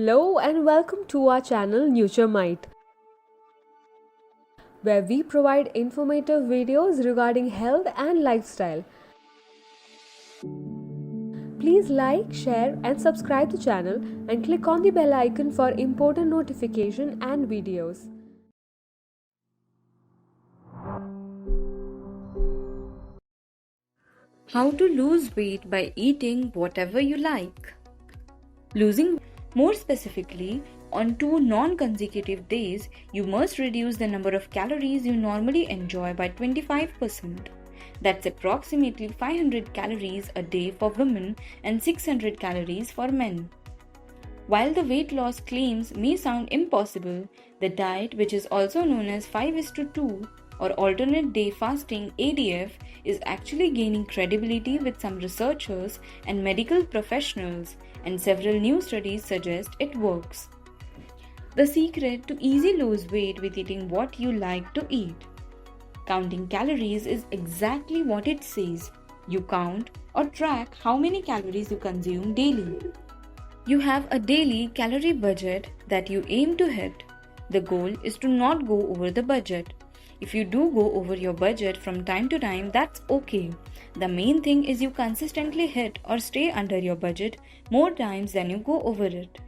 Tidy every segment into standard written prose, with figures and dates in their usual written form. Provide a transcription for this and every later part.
Hello and welcome to our channel NutureMite, where we provide informative videos regarding health and lifestyle. Please like, share and subscribe the channel and click on the bell icon for important notification and videos. How to lose weight by eating whatever you like. Losing, more specifically, on 2 non-consecutive days, you must reduce the number of calories you normally enjoy by 25%. That's approximately 500 calories a day for women and 600 calories for men. While the weight loss claims may sound impossible, the diet, which is also known as 5:2 or alternate day fasting ADF, is actually gaining credibility with some researchers and medical professionals, and several new studies suggest it works. The secret to easy lose weight with eating what you like to eat. Counting calories is exactly what it says. You count or track how many calories you consume daily. You have a daily calorie budget that you aim to hit. The goal is to not go over the budget. If you do go over your budget from time to time, that's okay. The main thing is you consistently hit or stay under your budget more times than you go over it.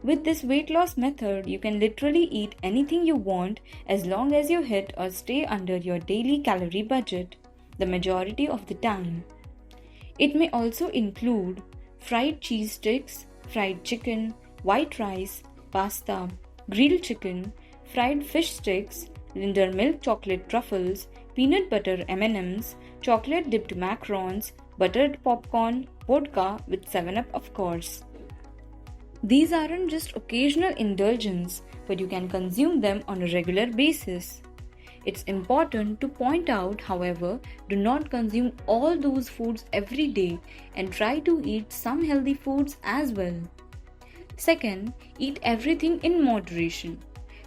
With this weight loss method, you can literally eat anything you want as long as you hit or stay under your daily calorie budget the majority of the time. It may also include fried cheese sticks, fried chicken, white rice, pasta, grilled chicken, fried fish sticks, Linder milk chocolate truffles, peanut butter M&Ms, chocolate dipped macarons, buttered popcorn, vodka with 7-Up of course. These aren't just occasional indulgence, but you can consume them on a regular basis. It's important to point out, however, do not consume all those foods every day and try to eat some healthy foods as well. Second, eat everything in moderation.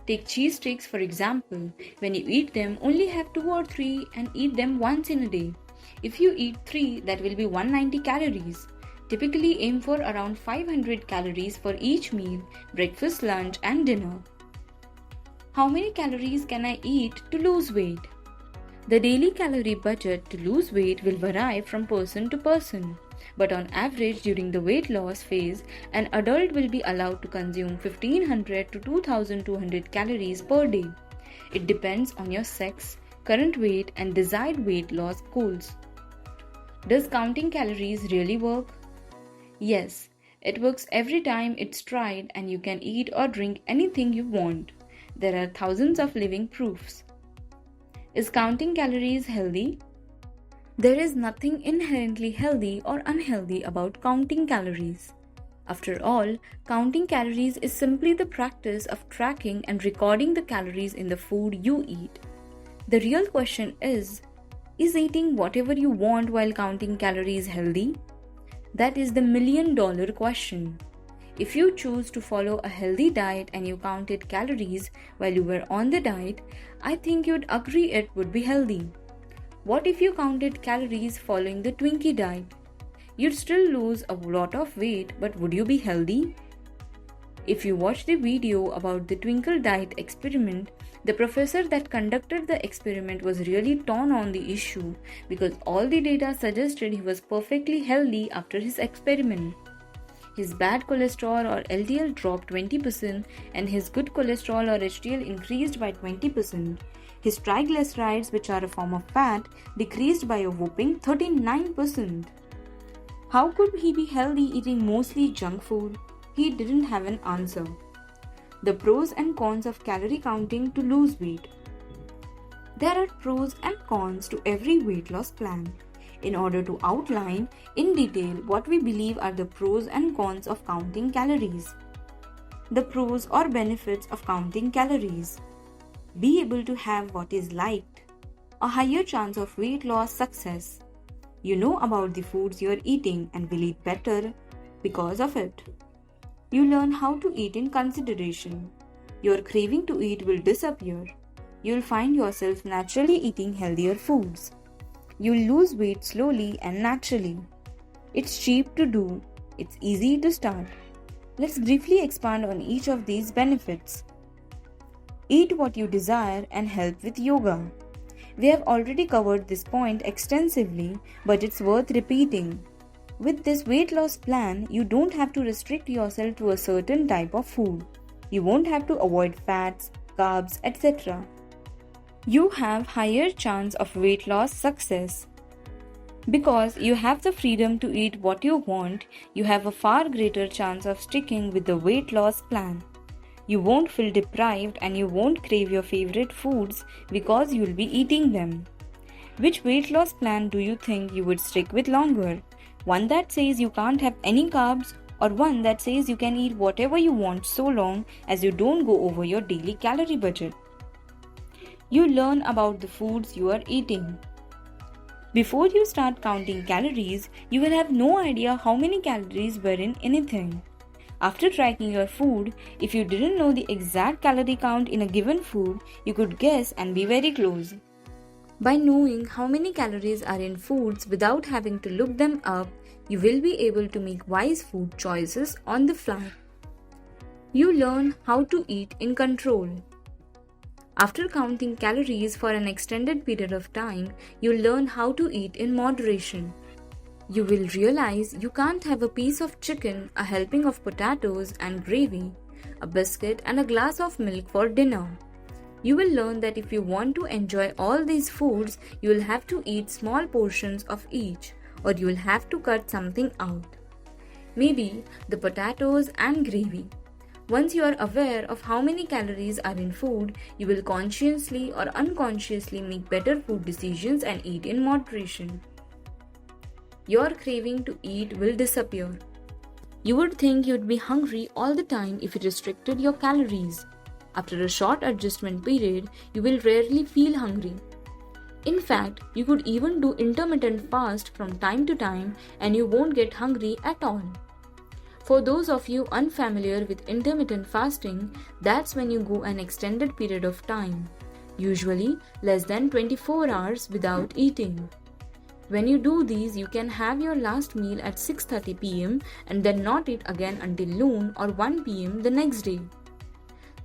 Take cheese sticks for example. When you eat them, only have 2 or 3 and eat them once in a day. If you eat 3, that will be 190 calories. Typically aim for around 500 calories for each meal, breakfast, lunch and dinner. How many calories can I eat to lose weight? The daily calorie budget to lose weight will vary from person to person. But on average, during the weight loss phase, an adult will be allowed to consume 1500 to 2200 calories per day. It depends on your sex, current weight, and desired weight loss goals. Does counting calories really work? Yes, it works every time it's tried, and you can eat or drink anything you want. There are thousands of living proofs. Is counting calories healthy? There is nothing inherently healthy or unhealthy about counting calories. After all, counting calories is simply the practice of tracking and recording the calories in the food you eat. The real question is eating whatever you want while counting calories healthy? That is the million-dollar question. If you choose to follow a healthy diet and you counted calories while you were on the diet, I think you'd agree it would be healthy. What if you counted calories following the Twinkie diet? You'd still lose a lot of weight, but would you be healthy? If you watch the video about the Twinkle diet experiment, the professor that conducted the experiment was really torn on the issue because all the data suggested he was perfectly healthy after his experiment. His bad cholesterol or LDL dropped 20% and his good cholesterol or HDL increased by 20%. His triglycerides, which are a form of fat, decreased by a whopping 39%. How could he be healthy eating mostly junk food? He didn't have an answer. The pros and cons of calorie counting to lose weight. There are pros and cons to every weight loss plan. In order to outline in detail what we believe are the pros and cons of counting calories. The pros or benefits of counting calories. Be able to have what is liked. A higher chance of weight loss success. You know about the foods you are eating and will eat better because of it. You learn how to eat in consideration. Your craving to eat will disappear. You'll find yourself naturally eating healthier foods. You'll lose weight slowly and naturally. It's cheap to do. It's easy to start. Let's briefly expand on each of these benefits. Eat what you desire and help with yoga. We have already covered this point extensively, but it's worth repeating. With this weight loss plan, you don't have to restrict yourself to a certain type of food. You won't have to avoid fats, carbs, etc. You have higher chance of weight loss success. Because you have the freedom to eat what you want, you have a far greater chance of sticking with the weight loss plan. You won't feel deprived and you won't crave your favorite foods because you'll be eating them. Which weight loss plan do you think you would stick with longer? One that says you can't have any carbs, or one that says you can eat whatever you want so long as you don't go over your daily calorie budget? You learn about the foods you are eating. Before you start counting calories, you will have no idea how many calories were in anything. After tracking your food, if you didn't know the exact calorie count in a given food, you could guess and be very close. By knowing how many calories are in foods without having to look them up, you will be able to make wise food choices on the fly. You learn how to eat in control. After counting calories for an extended period of time, you'll learn how to eat in moderation. You will realize you can't have a piece of chicken, a helping of potatoes and gravy, a biscuit and a glass of milk for dinner. You will learn that if you want to enjoy all these foods, you will have to eat small portions of each, or you will have to cut something out. Maybe the potatoes and gravy. Once you are aware of how many calories are in food, you will consciously or unconsciously make better food decisions and eat in moderation. Your craving to eat will disappear. You would think you'd be hungry all the time if you restricted your calories. After a short adjustment period, you will rarely feel hungry. In fact, you could even do intermittent fast from time to time and you won't get hungry at all. For those of you unfamiliar with intermittent fasting, that's when you go an extended period of time, usually less than 24 hours without eating. When you do these, you can have your last meal at 6:30 p.m. and then not eat again until noon or 1 p.m. the next day.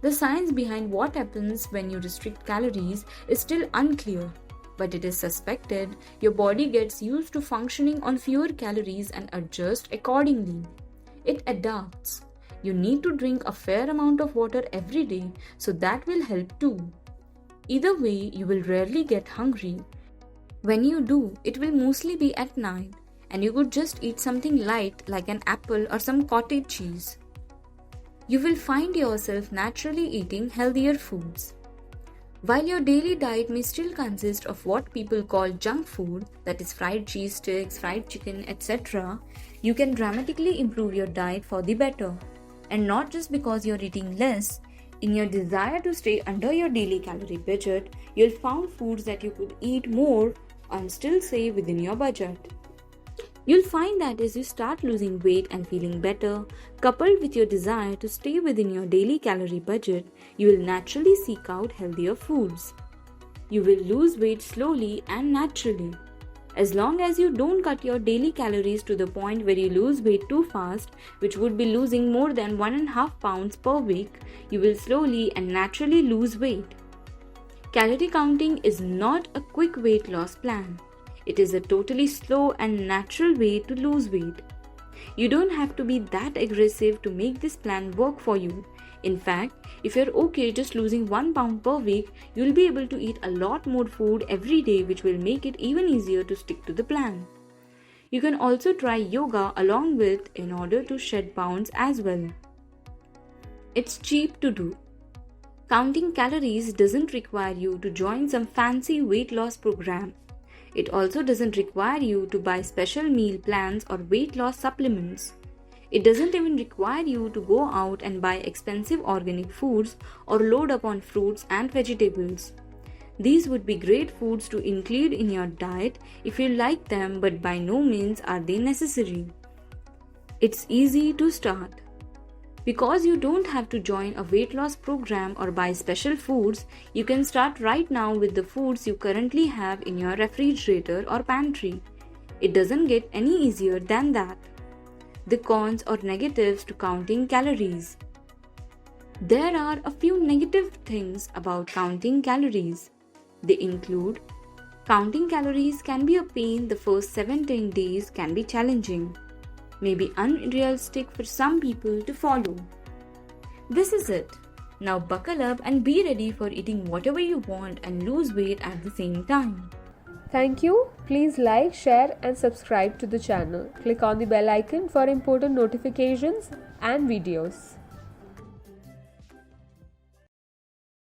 The science behind what happens when you restrict calories is still unclear, but it is suspected your body gets used to functioning on fewer calories and adjusts accordingly. It adapts. You need to drink a fair amount of water every day, so that will help too. Either way, you will rarely get hungry. When you do, it will mostly be at night, and you could just eat something light like an apple or some cottage cheese. You will find yourself naturally eating healthier foods. While your daily diet may still consist of what people call junk food, that is fried cheese sticks, fried chicken, etc., you can dramatically improve your diet for the better. And not just because you're eating less. In your desire to stay under your daily calorie budget, you'll find foods that you could eat more and still stay within your budget. You'll find that as you start losing weight and feeling better, coupled with your desire to stay within your daily calorie budget, you will naturally seek out healthier foods. You will lose weight slowly and naturally. As long as you don't cut your daily calories to the point where you lose weight too fast, which would be losing more than 1.5 pounds per week, you will slowly and naturally lose weight. Calorie counting is not a quick weight loss plan. It is a totally slow and natural way to lose weight. You don't have to be that aggressive to make this plan work for you. In fact, if you're okay just losing 1 pound per week, you'll be able to eat a lot more food every day, which will make it even easier to stick to the plan. You can also try yoga along with in order to shed pounds as well. It's cheap to do. Counting calories doesn't require you to join some fancy weight loss program. It also doesn't require you to buy special meal plans or weight loss supplements. It doesn't even require you to go out and buy expensive organic foods or load up on fruits and vegetables. These would be great foods to include in your diet if you like them, but by no means are they necessary. It's easy to start. Because you don't have to join a weight loss program or buy special foods, you can start right now with the foods you currently have in your refrigerator or pantry. It doesn't get any easier than that. the cons or negatives to counting calories. There are a few negative things about counting calories. They include counting calories can be a pain. The first 7-10 days can be challenging, maybe unrealistic for some people to follow. This is it. Now buckle up and be ready for eating whatever you want and lose weight at the same time. Thank you. Please like, share and subscribe to the channel. Click on the bell icon for important notifications and videos.